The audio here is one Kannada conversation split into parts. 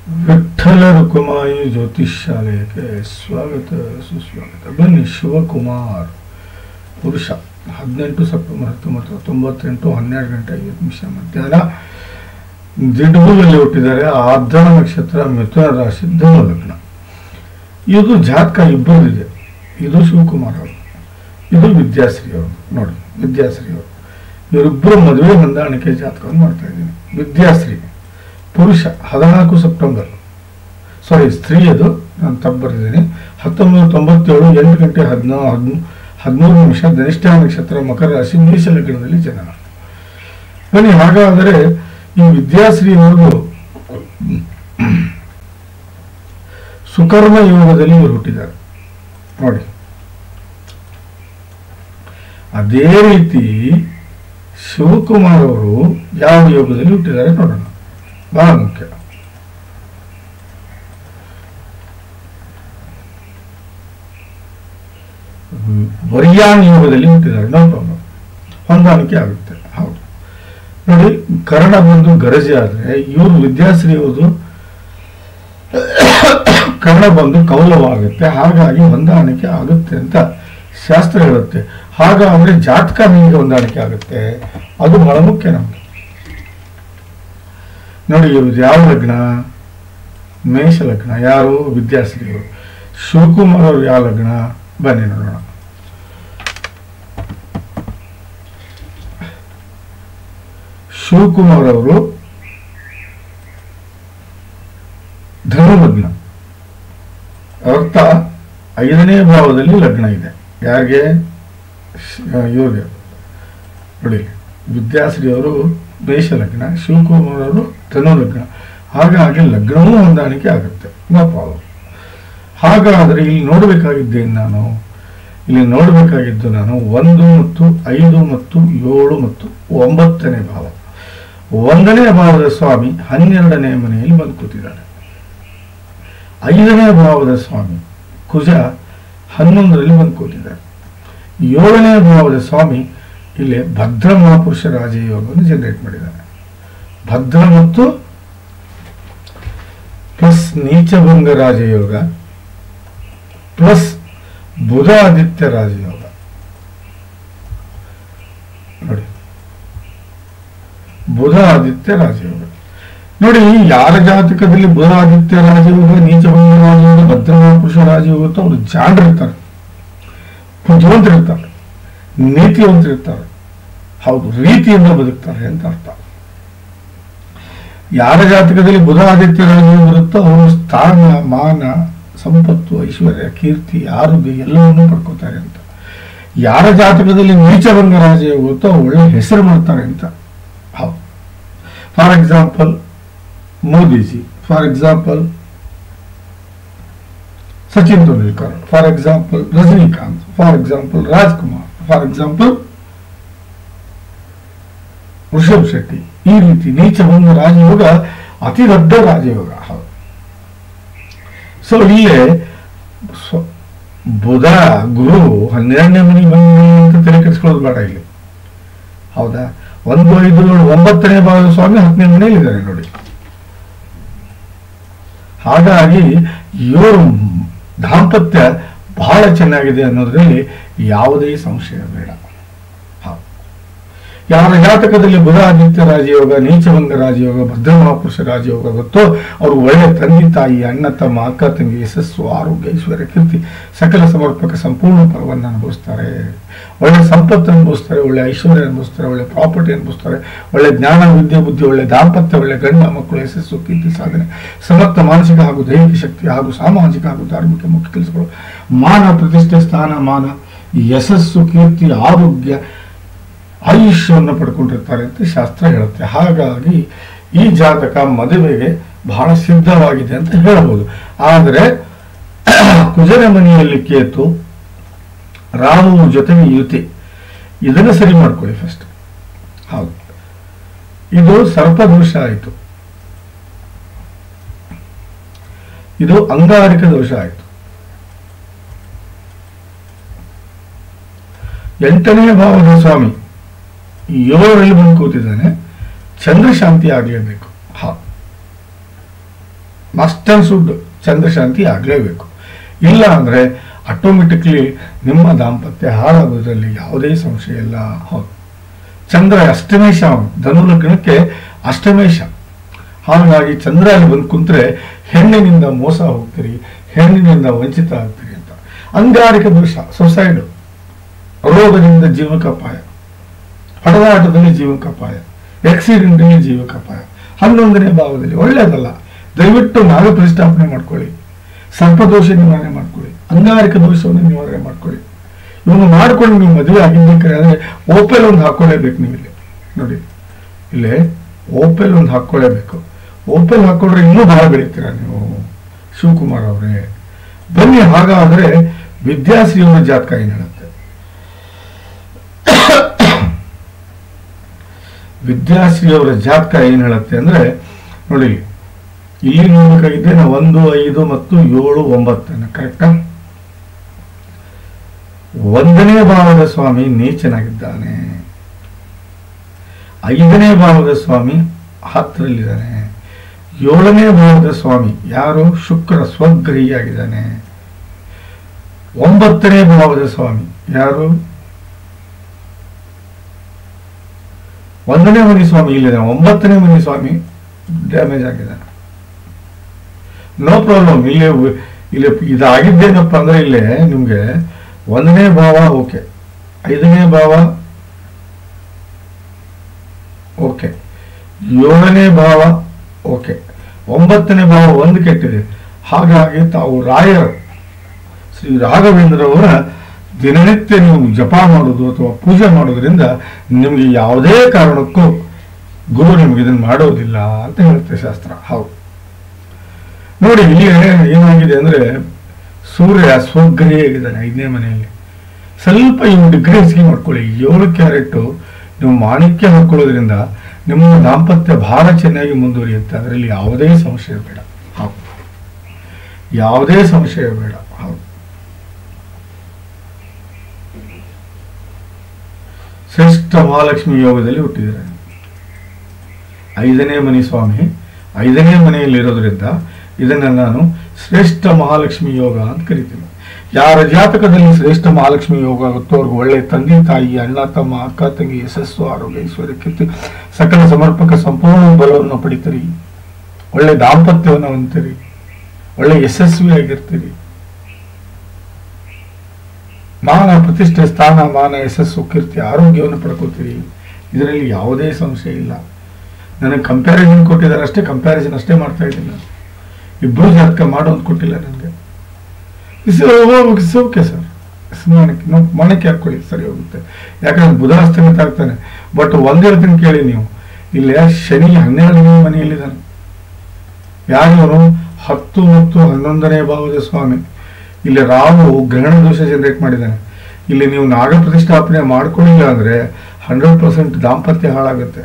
ವಿಠ್ಠಲ ರುಕುಮಾಯಿ ಜ್ಯೋತಿಷ್ ಶಾಲೆಗೆ ಸ್ವಾಗತ ಸುಸ್ವಾಗತ. ಬನ್ನಿ. ಶಿವಕುಮಾರ್ ಪುರುಷ 18 ಸೆಪ್ಟೆಂಬರ್ 1998 12 ಗಂಟೆ 5 ನಿಮಿಷ ಮಧ್ಯಾಹ್ನ ದಿಡ್ಬುದಲ್ಲಿ ಹುಟ್ಟಿದ್ದಾರೆ. ಆರ್ದ್ರ ನಕ್ಷತ್ರ, ಮಿಥುನ ರಾಶಿ, ಧನು ಲಗ್ನ. ಇದು ಜಾತಕ ಇಬ್ಬರದಿದೆ. ಇದು ಶಿವಕುಮಾರ್ ಅವರು, ಇದು ವಿದ್ಯಾಶ್ರೀ ಅವರು. ನೋಡಿ, ವಿದ್ಯಾಶ್ರೀ ಅವರು ಇವರಿಬ್ಬರು ಮದುವೆ ಹೊಂದಾಣಿಕೆ ಜಾತಕವನ್ನು ಮಾಡ್ತಾ ಇದ್ದೀನಿ. ವಿದ್ಯಾಶ್ರೀ ಪುರುಷ 14 ಸೆಪ್ಟೆಂಬರ್, ಸ್ತ್ರೀ, ಅದು ನಾನು ತಪ್ಪು ಬರೆದಿದ್ದೀನಿ, 1997 8 ಗಂಟೆ 13 ನಿಮಿಷ, ಧನಿಷ್ಠ ನಕ್ಷತ್ರ, ಮಕರ ರಾಶಿ, ಮೇಷ ಲಗ್ನದಲ್ಲಿ ಜನನ. ಬನ್ನಿ, ಹಾಗಾದರೆ ಈ ವಿದ್ಯಾಶ್ರೀ ಅವರು ಸುಕರ್ಮ ಯೋಗದಲ್ಲಿ ಇವರು ಹುಟ್ಟಿದ್ದಾರೆ. ನೋಡಿ, ಅದೇ ರೀತಿ ಶಿವಕುಮಾರ್ ಅವರು ಯಾವ ಯೋಗದಲ್ಲಿ ಹುಟ್ಟಿದ್ದಾರೆ ನೋಡೋಣ. ಬಹಳ ಮುಖ್ಯ. ವರ್ಯಾನ್ ಯೋಗದಲ್ಲಿ ಹುಟ್ಟಿದ್ದಾರೆ. ನೋ ಪ್ರಾಬ್ಲಮ್, ಹೊಂದಾಣಿಕೆ ಆಗುತ್ತೆ. ಹೌದು ನೋಡಿ, ಕರ್ಣ ಬಂದು ಗರಜೆ ಆದ್ರೆ ಇವರು ವಿದ್ಯಾಶ್ರೀ ಅವರು ಕರ್ಣ ಬಂದು ಕೌಲವಾಗುತ್ತೆ. ಹಾಗಾಗಿ ಹೊಂದಾಣಿಕೆ ಆಗುತ್ತೆ ಅಂತ ಶಾಸ್ತ್ರ ಹೇಳುತ್ತೆ. ಹಾಗಾದ್ರೆ ಜಾತಕ ನಿಮಗೆ ಹೊಂದಾಣಿಕೆ ಆಗುತ್ತೆ. ಅದು ಬಹಳ ಮುಖ್ಯ ನಮ್ಗೆ. ನೋಡಿ, ಇವ್ರದ್ದು ಯಾವ ಲಗ್ನ? ಮೇಷ ಲಗ್ನ. ಯಾರು? ವಿದ್ಯಾಶ್ರೀ ಅವರು. ಶಿವಕುಮಾರ್ ಅವರು ಯಾವ ಲಗ್ನ? ಬನ್ನಿ ನೋಡೋಣ. ಶಿವಕುಮಾರ್ ಅವರು ಧನು ಲಗ್ನ. ಅರ್ಥ 5ನೇ ಭಾವದಲ್ಲಿ ಲಗ್ನ ಇದೆ. ಯಾರಿಗೆ? ಇವ್ರಿಗೆ. ನೋಡಿ, ವಿದ್ಯಾಶ್ರೀ ಅವರು ಮೇಷ ಲಗ್ನ, ಶಿವಕುಮಾರ್ ಅವರು ಧನು ಲಗ್ನ. ಹಾಗಾಗಿ ಲಗ್ನವೂ ಹೊಂದಾಣಿಕೆ ಆಗುತ್ತೆ. No problem. ಹಾಗಾದರೆ ಇಲ್ಲಿ ನೋಡಬೇಕಾಗಿದ್ದೇನು ನಾನು? ಇಲ್ಲಿ ನೋಡಬೇಕಾಗಿದ್ದು ನಾನು 1 ಮತ್ತು 5 ಮತ್ತು 7 ಮತ್ತು 9ನೇ ಭಾವ. 1ನೇ ಭಾವದ ಸ್ವಾಮಿ 12ನೇ ಮನೆಯಲ್ಲಿ ಬಂದು ಕೂತಿದ್ದಾರೆ. 5ನೇ ಭಾವದ ಸ್ವಾಮಿ ಕುಜ 11ರಲ್ಲಿ ಬಂದು ಕೂತಿದ್ದಾರೆ. 7ನೇ ಭಾವದ ಸ್ವಾಮಿ ಇಲ್ಲಿ ಭದ್ರ ಮಹಾಪುರುಷ ರಾಜಯೋಗವನ್ನು ಜನರೇಟ್ ಮಾಡಿದ್ದಾನೆ. ಭದ್ರ ಮತ್ತು ಪ್ಲಸ್ ನೀಚಭಂಗ ರಾಜಯೋಗ ಪ್ಲಸ್ ಬುಧ ಆದಿತ್ಯ ರಾಜಯೋಗ. ನೋಡಿ, ಬುಧ ಆದಿತ್ಯ ರಾಜಯೋಗ. ನೋಡಿ, ಯಾರ ಜಾತಕದಲ್ಲಿ ಬುಧ ಆದಿತ್ಯ ರಾಜಯೋಗ, ನೀಚಭಂಗ ರಾಜಯೋಗ, ಭದ್ರ ಮಹಾಪುರುಷ ರಾಜಯೋಗ ಅಂತ ಅವರು ಜಾಣರಿರ್ತಾರೆ, ಬುದ್ಧಿವಂತರಿರ್ತಾರೆ, ನೀತಿವಂತರಿರ್ತಾರೆ. ಹೌದು, ರೀತಿಯಿಂದ ಬದುಕ್ತಾರೆ ಅಂತ ಅರ್ಥ. ಯಾರ ಜಾತಕದಲ್ಲಿ ಬುಧ ಆದಿತ್ಯ ರಾಜಯೋಗ ಇರುತ್ತೋ ಅವರು ಸ್ಥಾನ, ಮಾನ, ಸಂಪತ್ತು, ಐಶ್ವರ್ಯ, ಕೀರ್ತಿ, ಆರೋಗ್ಯ ಎಲ್ಲವನ್ನೂ ಪಡ್ಕೋತಾರೆ ಅಂತ. ಯಾರ ಜಾತಕದಲ್ಲಿ ನೀಚಭಂಗ ರಾಜಯೋಗ ಇರುತ್ತೋ ಒಳ್ಳೆ ಹೆಸರು ಮಾಡ್ತಾರೆ ಅಂತ. ಹೌದು. For example Modiji, for example Sachin Tendulkar, for example Rajinikanth, for example Rajkumar, for example Rishabh Shetty. ಈ ರೀತಿ ನೀಚಭಂಗ ರಾಜಯೋಗ ಅತಿ ದೊಡ್ಡ ರಾಜಯೋಗ. ಹೌದು. ಸೊ ಇಲ್ಲೇ ಬುಧ ಗುರು 12ನೇ ಮನೆ ಬಂದ ಅಂತ ತಲೆ ಕೆಡಿಸ್ಕೊಳ್ಳೋದು ಬೇಡ ಇಲ್ಲಿ. ಹೌದಾ? 1, 5, 9ನೇ ಭಾಗದ ಸ್ವಾಮಿ 10ನೇ ಮನೆಯಲ್ಲಿ ಇದ್ದಾರೆ ನೋಡಿ. ಹಾಗಾಗಿ ಇವರು ದಾಂಪತ್ಯ ಬಹಳ ಚೆನ್ನಾಗಿದೆ ಅನ್ನೋದ್ರಲ್ಲಿ ಯಾವುದೇ ಸಂಶಯ ಬೇಡ. ಯಾರ ಜಾತಕದಲ್ಲಿ ಬುಧ ಆದಿತ್ಯ ರಾಜಯೋಗ, ನೀಚಭಂಗ ರಾಜಯೋಗ, ಭದ್ರ ಮಹಾಪುರುಷ ರಾಜಯೋಗ ಗೊತ್ತೋ ಅವರು ಒಳ್ಳೆ ತಂದೆ ತಾಯಿ, ಅಣ್ಣ ತಮ್ಮ, ಅಕ್ಕ ತಂಗಿ, ಯಶಸ್ಸು, ಆರೋಗ್ಯ, ಐಶ್ವರ್ಯ, ಕೀರ್ತಿ, ಸಕಲ ಸಮರ್ಪಕ ಸಂಪೂರ್ಣ ಫಲವನ್ನು ಅನುಭವಿಸ್ತಾರೆ. ಒಳ್ಳೆ ಸಂಪತ್ತು ಅನುಭವಿಸ್ತಾರೆ, ಒಳ್ಳೆ ಐಶ್ವರ್ಯ ಅನುಭವಿಸ್ತಾರೆ, ಒಳ್ಳೆ ಪ್ರಾಪರ್ಟಿ ಅನುಭವಿಸ್ತಾರೆ, ಒಳ್ಳೆ ಜ್ಞಾನ, ವಿದ್ಯೆ, ಬುದ್ಧಿ, ಒಳ್ಳೆ ದಾಂಪತ್ಯ, ಒಳ್ಳೆ ಗಂಡ ಮಕ್ಕಳು, ಯಶಸ್ಸು, ಕೀರ್ತಿ, ಸಾಧನೆ, ಸಮರ್ಥ ಮಾನಸಿಕ ಹಾಗೂ ದೈಹಿಕ ಶಕ್ತಿ ಹಾಗೂ ಸಾಮಾಜಿಕ ಹಾಗೂ ಧಾರ್ಮಿಕ ಮುಖ್ಯ ಕೆಲಸಗಳು, ಮಾನ, ಪ್ರತಿಷ್ಠೆ, ಸ್ಥಾನ, ಮಾನ, ಯಶಸ್ಸು, ಕೀರ್ತಿ, ಆರೋಗ್ಯ, ಆಯುಷ್ಯವನ್ನು ಪಡ್ಕೊಂಡಿರ್ತಾರೆ ಅಂತ ಶಾಸ್ತ್ರ ಹೇಳುತ್ತೆ. ಹಾಗಾಗಿ ಈ ಜಾತಕ ಮದುವೆಗೆ ಬಹಳ ಸಿದ್ಧವಾಗಿದೆ ಅಂತ ಹೇಳಬಹುದು. ಆದರೆ ಕುಜರ ಮನೆಯಲ್ಲಿ ಕೇತು, ರಾಹು ಜೊತೆಗೆ ಯುತಿ, ಇದನ್ನು ಸರಿ ಮಾಡ್ಕೊಳ್ಳಿ ಫಸ್ಟ್. ಹೌದು, ಇದು ಸರ್ಪದೋಷ ಆಯಿತು, ಇದು ಅಂಗಾರಿಕ ದೋಷ ಆಯಿತು. 8ನೇ ಭಾವದ ಸ್ವಾಮಿ 7ರಲ್ಲಿ ಬಂದು ಕೂತಿದ್ದಾನೆ. ಚಂದ್ರ ಶಾಂತಿ ಆಗಲೇಬೇಕು. ಹಾ, ಮಸ್ಟ್ ಅಂಡ್ ಶುಡ್ ಚಂದ್ರಶಾಂತಿ ಆಗಲೇಬೇಕು. ಇಲ್ಲ ಅಂದರೆ ಆಟೋಮೆಟಿಕ್ಲಿ ನಿಮ್ಮ ದಾಂಪತ್ಯ ಹಾಳಾಗೋದ್ರಲ್ಲಿ ಯಾವುದೇ ಸಂಶಯ ಇಲ್ಲ. ಹೌದು, ಚಂದ್ರ ಅಷ್ಟಮೇಶ, ಧನು ಲಗ್ನಕ್ಕೆ ಅಷ್ಟಮೇಶ. ಹಾಗಾಗಿ ಚಂದ್ರ ಅಲ್ಲಿ ಬಂದು ಕುಂತ್ರೆ ಹೆಣ್ಣಿನಿಂದ ಮೋಸ ಹೋಗ್ತೀರಿ, ಹೆಣ್ಣಿನಿಂದ ವಂಚಿತ ಆಗ್ತೀರಿ ಅಂತ. ಅಂಗಾರಿಕ ದೋಷ, ಸೊಸೈಡ್, ರೋಗದಿಂದ ಜೀವಕ್ಕಾಪಾಯ, ಹೊಡೆದಾಟದಲ್ಲಿ ಜೀವಕ್ಕಾಪಾಯ, ಆಕ್ಸಿಡೆಂಟಲ್ಲಿ ಜೀವಕ್ಕಾಪಾಯ 11ನೇ ಭಾವದಲ್ಲಿ ಒಳ್ಳೆಯದಲ್ಲ. ದಯವಿಟ್ಟು ನಾಗ ಪ್ರತಿಷ್ಠಾಪನೆ ಮಾಡ್ಕೊಳ್ಳಿ, ಸರ್ಪದೋಷ ನಿವಾರಣೆ ಮಾಡ್ಕೊಳ್ಳಿ, ಅಂಗಾರಿಕ ದೋಷವನ್ನು ನಿವಾರಣೆ ಮಾಡ್ಕೊಳ್ಳಿ. ಇವನು ಮಾಡ್ಕೊಂಡು ನೀವು ಮದುವೆ ಆಗಿರ್ಬೇಕಾದ್ರೆ ಓಪೆಲ್ ಒಂದು ಹಾಕೊಳ್ಳೇಬೇಕು. ನೀವು ಇಲ್ಲಿ ನೋಡಿ, ಇಲ್ಲೇ ಓಪೆಲ್ ಒಂದು ಹಾಕೊಳ್ಳೇಬೇಕು. ಓಪೆಲ್ ಹಾಕೊಂಡ್ರೆ ಇನ್ನೂ ಬಹಳ ಬೆಳೀತೀರಾ ನೀವು ಶಿವಕುಮಾರ್ ಅವರೇ. ಬನ್ನಿ, ಹಾಗಾದ್ರೆ ವಿದ್ಯಾಶ್ರೀಯವರ ಜಾತಕ ಏನ್ ಹೇಳುತ್ತೆ? ವಿದ್ಯಾಶ್ರೀಯವರ ಜಾತಕ ಏನ್ ಹೇಳುತ್ತೆ ಅಂದ್ರೆ ನೋಡಿ, ಇಲ್ಲಿ ನೋಡ್ಬೇಕಾಗಿದ್ದೆ ನಾವು 1, 5 ಮತ್ತು 7, 9 ಕರೆಕ್ಟಾ? 1ನೇ ಭಾವದ ಸ್ವಾಮಿ ನೀಚನಾಗಿದ್ದಾನೆ, 5ನೇ ಭಾವದ ಸ್ವಾಮಿ 10ರಲ್ಲಿದ್ದಾನೆ, 7ನೇ ಭಾವದ ಸ್ವಾಮಿ ಯಾರು? ಶುಕ್ರ ಸ್ವಗ್ರಹಿಯಾಗಿದ್ದಾನೆ. 9ನೇ ಭಾವದ ಸ್ವಾಮಿ ಯಾರು? 1ನೇ ಮನೆ ಸ್ವಾಮಿ ಇಲ್ಲಿದ್ದಾನೆ, 9ನೇ ಮನೆ ಸ್ವಾಮಿ ಡ್ಯಾಮೇಜ್ ಆಗಿದ್ದಾನೆ. No problem. ಇಲ್ಲಿ ಇದಾಗಿದ್ದೇನಪ್ಪ ಅಂದ್ರೆ ಇಲ್ಲೇ ನಿಮ್ಗೆ 1ನೇ ಭಾವ ಓಕೆ, 5ನೇ ಭಾವ ಓಕೆ, 7ನೇ ಭಾವ ಓಕೆ, 9ನೇ ಭಾವ ಒಂದು ಕೆಟ್ಟಿದೆ. ಹಾಗಾಗಿ ತಾವು ರಾಯರು ಶ್ರೀ ರಾಘವೇಂದ್ರವರ ದಿನನಿತ್ಯ ನೀವು ಜಪ ಮಾಡೋದು ಅಥವಾ ಪೂಜೆ ಮಾಡೋದ್ರಿಂದ ನಿಮ್ಗೆ ಯಾವುದೇ ಕಾರಣಕ್ಕೂ ಗುರು ನಿಮ್ಗೆ ಇದನ್ನು ಮಾಡೋದಿಲ್ಲ ಅಂತ ಹೇಳುತ್ತೆ ಶಾಸ್ತ್ರ. ಹೌದು ನೋಡಿ, ಇಲ್ಲಿ ಏನಾಗಿದೆ ಅಂದ್ರೆ ಸೂರ್ಯ ಸ್ವಗ್ರಹಿಯಾಗಿದ್ದಾನೆ 5ನೇ ಮನೆಯಲ್ಲಿ. ಸ್ವಲ್ಪ ಇವು ಡಿಗ್ರಿ ಹೆಚ್ಚಿಗೆ ಮಾಡ್ಕೊಳ್ಳಿ. 7 ಕ್ಯಾರೆಟ್ ನೀವು ಮಾಣಿಕ್ಯ ಹಾಕೊಳ್ಳೋದ್ರಿಂದ ನಿಮ್ಮ ದಾಂಪತ್ಯ ಬಹಳ ಚೆನ್ನಾಗಿ ಮುಂದುವರಿಯುತ್ತೆ. ಅದರಲ್ಲಿ ಯಾವುದೇ ಸಂಶಯ ಬೇಡ. ಹೌದು, ಯಾವುದೇ ಸಂಶಯ ಬೇಡ. ಹೌದು, ಶ್ರೇಷ್ಠ ಮಹಾಲಕ್ಷ್ಮಿ ಯೋಗದಲ್ಲಿ ಹುಟ್ಟಿದ್ದಾರೆ. 5ನೇ ಮನೆ ಸ್ವಾಮಿ 5ನೇ ಮನೆಯಲ್ಲಿರೋದ್ರಿಂದ ಇದನ್ನ ನಾನು ಶ್ರೇಷ್ಠ ಮಹಾಲಕ್ಷ್ಮಿ ಯೋಗ ಅಂತ ಕರಿತೀನಿ. ಯಾರ ಜಾತಕದಲ್ಲಿ ಶ್ರೇಷ್ಠ ಮಹಾಲಕ್ಷ್ಮಿ ಯೋಗ ಆಗುತ್ತೋ ಅವ್ರಿಗೆ ಒಳ್ಳೆ ತಂದೆ ತಾಯಿ, ಅಣ್ಣ ತಮ್ಮ, ಅಕ್ಕ ತಂಗಿ, ಯಶಸ್ಸು, ಆರೋಗ್ಯ, ಐಶ್ವರ್ಯ, ಕೀರ್ತಿ, ಸಕಲ ಸಮರ್ಪಕ ಸಂಪೂರ್ಣ ಬಲವನ್ನು ಪಡಿತೀರಿ, ಒಳ್ಳೆ ದಾಂಪತ್ಯವನ್ನು ಹೊಂದ್ತೀರಿ, ಒಳ್ಳೆ ಯಶಸ್ವಿಯಾಗಿರ್ತೀರಿ, ಮಾನ ಪ್ರತಿಷ್ಠೆ, ಸ್ಥಾನ, ಮಾನ, ಯಶಸ್ಸು, ಕೀರ್ತಿ, ಆರೋಗ್ಯವನ್ನು ಪಡ್ಕೋತೀರಿ. ಇದರಲ್ಲಿ ಯಾವುದೇ ಸಂಶಯ ಇಲ್ಲ. ನನಗೆ ಕಂಪ್ಯಾರಿಸನ್ ಕೊಟ್ಟಿದ್ದಾರೆ ಅಷ್ಟೇ, ಕಂಪ್ಯಾರಿಸನ್ ಅಷ್ಟೇ ಮಾಡ್ತಾ ಇದ್ದೀನಿ. ಇಬ್ಬರು ಜಾತಕ ಮಾಡೋದು ಕೊಟ್ಟಿಲ್ಲ ನನಗೆ. ಓಕೆ ಸರ್, ಮಣಕ್ಕೆ ಹಾಕೊಳ್ಳಿ, ಸರಿ ಹೋಗುತ್ತೆ. ಯಾಕಂದ್ರೆ ಬುಧ ಅಸ್ತಮಿತ ಆಗ್ತಾನೆ. ಬಟ್ ಒಂದ್ ಹೇಳ್ತೀನಿ ಕೇಳಿ ನೀವು, ಇಲ್ಲಿ ಶನಿ 12ನೇ ಮನೆಯಲ್ಲಿದ್ದಾನೆ. ಯಾರು? 10 ಮತ್ತು 11ನೇ ಭಾವದ ಸ್ವಾಮಿ. ಇಲ್ಲಿ ರಾಹು ಗ್ರಹಣ ದೋಷ ಜನರೇಟ್ ಮಾಡಿದ್ದಾನೆ. ಇಲ್ಲಿ ನೀವು ನಾಗ ಪ್ರತಿಷ್ಠಾಪನೆ ಮಾಡ್ಕೊಳ್ಳಿಲ್ಲ ಅಂದ್ರೆ 100% ದಾಂಪತ್ಯ ಹಾಳಾಗುತ್ತೆ.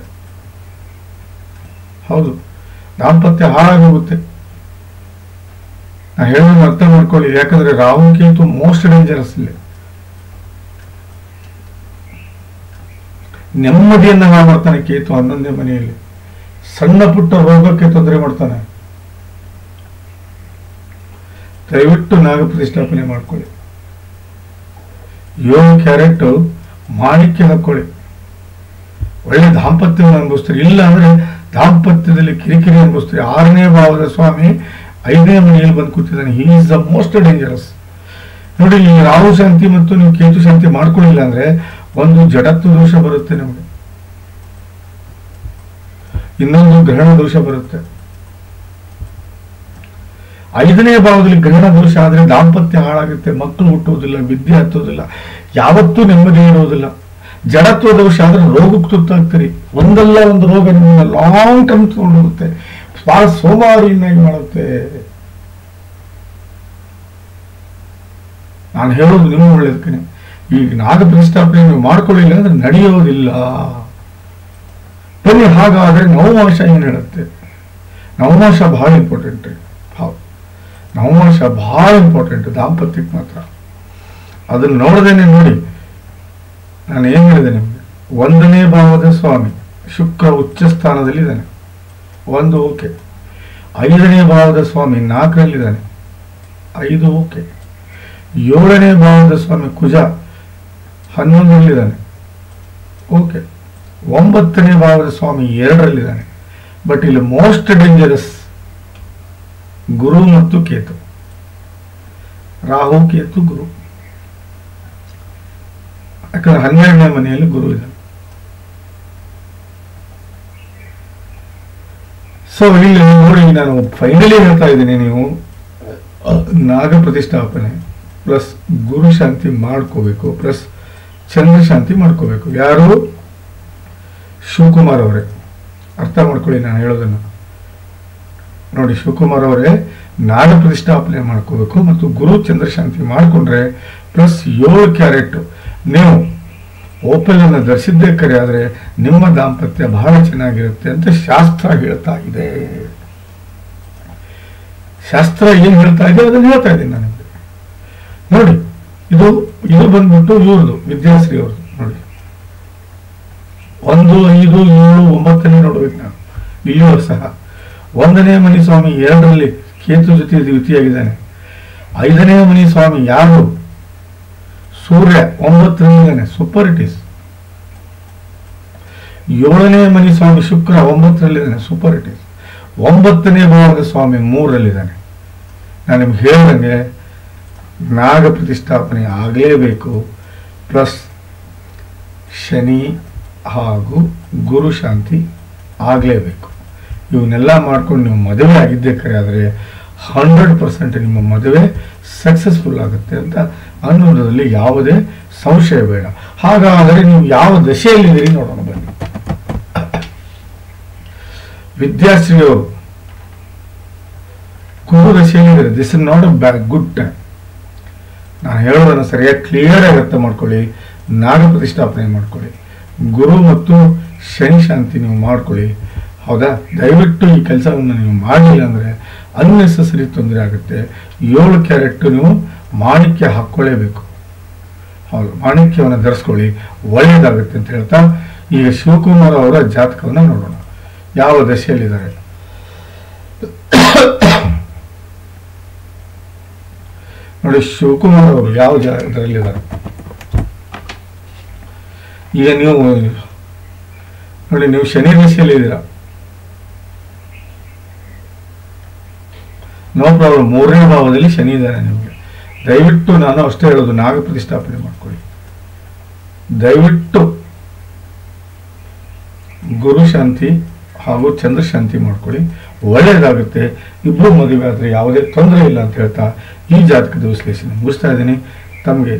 ಹೌದು, ದಾಂಪತ್ಯ ಹಾಳಾಗೋಗುತ್ತೆ. ನಾ ಹೇಳೋದನ್ನ ಅರ್ಥ ಮಾಡ್ಕೊಳ್ಳಿ. ಯಾಕಂದ್ರೆ ರಾಹು ಕೇತು ಮೋಸ್ಟ್ ಡೇಂಜರಸ್. ಇಲ್ಲಿ ನೆಮ್ಮದಿಯನ್ನ ಹಾಳು ಮಾಡ್ತಾನೆ ಕೇತು 11ನೇ ಮನೆಯಲ್ಲಿ. ಸಣ್ಣ ಪುಟ್ಟ ರೋಗಕ್ಕೆ ತೊಂದರೆ ಮಾಡ್ತಾನೆ. ದಯವಿಟ್ಟು ನಾಗ ಪ್ರತಿಷ್ಠಾಪನೆ ಮಾಡ್ಕೊಳ್ಳಿ. 7 ಕ್ಯಾರೆಟ್ ಮಾಣಿಕ್ಯ ಹಾಕೊಳ್ಳಿ, ಒಳ್ಳೆ ದಾಂಪತ್ಯವನ್ನು ಅನುಭವಿಸ್ತೀರಿ. ಇಲ್ಲ ಅಂದ್ರೆ ದಾಂಪತ್ಯದಲ್ಲಿ ಕಿರಿಕಿರಿ ಅನುಭವಿಸ್ತೀರಿ. 6ನೇ ಭಾವದ ಸ್ವಾಮಿ 5ನೇ ಮನೆಯಲ್ಲಿ ಬಂದು ಕೂತಿದ್ದಾನೆ. He is the most dangerous. ನೋಡಿ, ಈ ರಾಹು ಶಾಂತಿ ಮತ್ತು ನೀವು ಕೇತು ಶಾಂತಿ ಮಾಡ್ಕೊಳ್ಳಿಲ್ಲ ಅಂದ್ರೆ ಒಂದು ಜಡತ್ವ ದೋಷ ಬರುತ್ತೆ ನಮಗೆ, ಇನ್ನೊಂದು ಗ್ರಹಣ ದೋಷ ಬರುತ್ತೆ. 5ನೇ ಭಾವದಲ್ಲಿ ಗ್ರಹಣ ದೋಷ ಆದ್ರೆ ದಾಂಪತ್ಯ ಹಾಳಾಗುತ್ತೆ, ಮಕ್ಕಳು ಹುಟ್ಟುವುದಿಲ್ಲ, ವಿದ್ಯೆ ಹತ್ತೋದಿಲ್ಲ, ಯಾವತ್ತೂ ನೆಮ್ಮದಿ ಇರುವುದಿಲ್ಲ. ಜಡತ್ವ ದೋಷ ಆದ್ರೆ ರೋಗಕ್ಕೆ ತುತ್ತಾಗ್ತೀರಿ. ಒಂದಲ್ಲ ಒಂದು ರೋಗ ನಿಮ್ಮನ್ನ ಲಾಂಗ್ ಟರ್ಮ್ ತಗೊಂಡು ಹೋಗುತ್ತೆ, ಬಹಳ ಸೋಮಾರಿಯನ್ನಾಗಿ ಮಾಡುತ್ತೆ. ನಾನು ಹೇಳೋದು ನಿಮ್ಮ ಒಳ್ಳೇದಕ್ಕೆ. ಈಗ ನಾಗ ಪ್ರತಿಷ್ಠಾಪನೆ ನೀವು ಮಾಡ್ಕೊಳ್ಳಿಲ್ಲ ಅಂದ್ರೆ ನಡೆಯೋದಿಲ್ಲ. ಬನ್ನಿ, ಹಾಗಾದ್ರೆ ನವಮಾಸ ಏನ್ ಹೇಳುತ್ತೆ? ನವಮಾಸ ಬಹಳ ಇಂಪಾರ್ಟೆಂಟ್. ಹೌದು, ನವಮಾಸ ಬಹಳ ಇಂಪಾರ್ಟೆಂಟ್ ದಾಂಪತ್ಯಕ್ಕೆ ಮಾತ್ರ. ಅದನ್ನ ನೋಡದೇನೆ ನೋಡಿ, ನಾನು ಏನ್ ಹೇಳಿದೆ ನಿಮ್ಗೆ, 1ನೇ ಭಾವದ ಸ್ವಾಮಿ ಶುಕ್ರ ಉಚ್ಚ ಸ್ಥಾನದಲ್ಲಿ ಇದ್ದಾನೆ. ಒಂದು ಓಕೆ. 5ನೇ ಭಾವದ ಸ್ವಾಮಿ 4ರಲ್ಲಿದ್ದಾನೆ, 5 ಓಕೆ. 7ನೇ ಭಾವದ ಸ್ವಾಮಿ ಕುಜ 11ರಲ್ಲಿದ್ದಾನೆ, ಓಕೆ. 9ನೇ ಭಾವದ ಸ್ವಾಮಿ 2ರಲ್ಲಿದ್ದಾನೆ. ಬಟ್ ಇಲ್ಲಿ ಮೋಸ್ಟ್ ಡೇಂಜರಸ್ ಗುರು ಮತ್ತು ಕೇತು, ರಾಹು ಕೇತು ಗುರು. ಯಾಕಂದ್ರೆ 12ನೇ ಮನೆಯಲ್ಲಿ ಗುರು ಇದ್ದಾನೆ. ಸೊ ಇಲ್ಲಿ ನೋಡಿ, ನಾನು ಫೈನಲಿ ಹೇಳ್ತಾ ಇದ್ದೀನಿ, ನೀವು ನಾಗ ಪ್ರತಿಷ್ಠಾಪನೆ ಪ್ಲಸ್ ಗುರು ಶಾಂತಿ ಮಾಡ್ಕೋಬೇಕು, ಪ್ಲಸ್ ಚಂದ್ರ ಶಾಂತಿ ಮಾಡ್ಕೋಬೇಕು. ಯಾರು? ಶಿವಕುಮಾರ್ ಅವರೇ, ಅರ್ಥ ಮಾಡ್ಕೊಳ್ಳಿ ನಾನು ಹೇಳೋದನ್ನು. ನೋಡಿ, ಶಿವಕುಮಾರ್ ಅವರೇ ನಾಗ ಪ್ರತಿಷ್ಠಾಪನೆ ಮಾಡ್ಕೋಬೇಕು ಮತ್ತು ಗುರು ಚಂದ್ರ ಶಾಂತಿ ಮಾಡಿಕೊಂಡ್ರೆ ಪ್ಲಸ್ 7 ಕ್ಯಾರೆಟ್ ನೀವು ಓಪಲ್ ಅನ್ನು ಧರಿಸಿದ್ದೇ ಕರೆ ಆದರೆ ನಿಮ್ಮ ದಾಂಪತ್ಯ ಬಹಳ ಚೆನ್ನಾಗಿರುತ್ತೆ ಅಂತ ಶಾಸ್ತ್ರ ಹೇಳ್ತಾ ಇದೆ. ಶಾಸ್ತ್ರ ಏನ್ ಹೇಳ್ತಾ ಇದೆ ಅದನ್ನು ಹೇಳ್ತಾ ಇದ್ದೀನಿ ನಾನು ನಿಮಗೆ. ನೋಡಿ, ಇದು ಬಂದ್ಬಿಟ್ಟು ಇವ್ರದ್ದು, ವಿದ್ಯಾಶ್ರೀ ಅವ್ರದ್ದು. ನೋಡಿ, 1, 5, 7, 9ನೇ ನೋಡ್ಬೇಕು ನಾವು. ಇಲ್ಲಿಯೂ ಸಹ 1ನೇ ಮನಿ ಸ್ವಾಮಿ 2ರಲ್ಲಿ ಕೇತು ಜೊತೆ ದ್ವಿತೀಯಾಗಿದ್ದಾನೆ. 5ನೇ ಮನಿ ಸ್ವಾಮಿ ಯಾರು? ಸೂರ್ಯ 9ರಲ್ಲಿದ್ದಾನೆ, ಸೂಪರ್ ಇಟ್ ಈಸ್. 7ನೇ ಮನಿ ಸ್ವಾಮಿ ಶುಕ್ರ 9ರಲ್ಲಿದ್ದಾನೆ, ಸೂಪರ್ ಇಟ್ ಈಸ್. 9ನೇ ಭಾವದ ಸ್ವಾಮಿ 3ರಲ್ಲಿದ್ದಾನೆ. ನಾನು ನಿಮ್ಗೆ ಹೇಳಿದಂಗೆ ನಾಗ ಪ್ರತಿಷ್ಠಾಪನೆ ಆಗಲೇಬೇಕು, ಪ್ಲಸ್ ಶನಿ ಹಾಗೂ ಗುರು ಶಾಂತಿ ಆಗಲೇಬೇಕು. ಇವನ್ನೆಲ್ಲ ಮಾಡ್ಕೊಂಡು ನೀವು ಮದುವೆ ಆಗಿದ್ದೇ ಕರೆ ಆದರೆ 100% ನಿಮ್ಮ ಮದುವೆ ಸಕ್ಸಸ್ಫುಲ್ ಆಗುತ್ತೆ ಅಂತ ಅನ್ನೋದ್ರಲ್ಲಿ ಯಾವುದೇ ಸಂಶಯ ಬೇಡ. ಹಾಗಾದರೆ ನೀವು ಯಾವ ದಶೆಯಲ್ಲಿದ್ದೀರಿ ನೋಡೋಣ ಬನ್ನಿ. ವಿದ್ಯಾಶ್ರೀ ಅವರು ಗುರು ದಶೆಯಲ್ಲಿದ್ದಾರೆ. This is not a good time. ನಾನು ಹೇಳೋದನ್ನು ಸರಿಯಾಗಿ ಕ್ಲಿಯರ್ ಆಗಿ ಅರ್ಥ ಮಾಡ್ಕೊಳ್ಳಿ. ನಾಗ ಪ್ರತಿಷ್ಠಾಪನೆ ಮಾಡ್ಕೊಳ್ಳಿ, ಗುರು ಮತ್ತು ಶನಿ ಶಾಂತಿ ನೀವು ಮಾಡ್ಕೊಳ್ಳಿ. ಹೌದಾ? ದಯವಿಟ್ಟು ಈ ಕೆಲಸವನ್ನು ನೀವು ಮಾಡಲಿಲ್ಲ ಅಂದರೆ ಅನ್ನೆಸೆಸರಿ ತೊಂದರೆ ಆಗುತ್ತೆ. 7 ಕ್ಯಾರೆಟ್ ನೀವು ಮಾಣಿಕ್ಯ ಹಾಕ್ಕೊಳ್ಳೇಬೇಕು. ಹೌದು, ಮಾಣಿಕ್ಯವನ್ನು ಧರಿಸ್ಕೊಳ್ಳಿ, ಒಳ್ಳೆಯದಾಗುತ್ತೆ ಅಂತ ಹೇಳ್ತಾ ಈಗ ಶಿವಕುಮಾರ್ ಅವರ ಜಾತಕವನ್ನು ನೋಡೋಣ. ಯಾವ ದಶೆಯಲ್ಲಿದ್ದಾರೆ? ನೋಡಿ, ಶಿವಕುಮಾರ್ ಅವರು ಯಾವ ಇದರಲ್ಲಿದ್ದಾರೆ. ಈಗ ನೀವು ನೋಡಿ, ನೀವು ಶನಿ ದಶೆಯಲ್ಲಿ ಇದ್ದೀರಾ, ನೋ ಪ್ರಾಬ್ಲಮ್. 3ನೇ ಭಾವದಲ್ಲಿ ಶನಿ ಇದ್ದಾನೆ ನಿಮಗೆ. ದಯವಿಟ್ಟು ನಾನು ಅಷ್ಟೇ ಹೇಳೋದು, ನಾಗ ಪ್ರತಿಷ್ಠಾಪನೆ ಮಾಡ್ಕೊಳ್ಳಿ. ದಯವಿಟ್ಟು ಗುರು ಶಾಂತಿ ಹಾಗೂ ಚಂದ್ರ ಶಾಂತಿ ಮಾಡ್ಕೊಳ್ಳಿ, ಒಳ್ಳೆಯದಾಗುತ್ತೆ. ಇಬ್ಬರು ಮದುವೆ ಆದರೆ ಯಾವುದೇ ತೊಂದರೆ ಇಲ್ಲ ಅಂತ ಹೇಳ್ತಾ ಈ ಜಾತಕದ ವಿಶ್ಲೇಷಣೆ ಮುಗಿಸ್ತಾ ಇದ್ದೀನಿ. ತಮಗೆ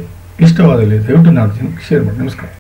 ಇಷ್ಟವಾದಲ್ಲಿ ದಯವಿಟ್ಟು 4 ಜನಕ್ಕೆ ಶೇರ್ ಮಾಡಿ. ನಮಸ್ಕಾರ.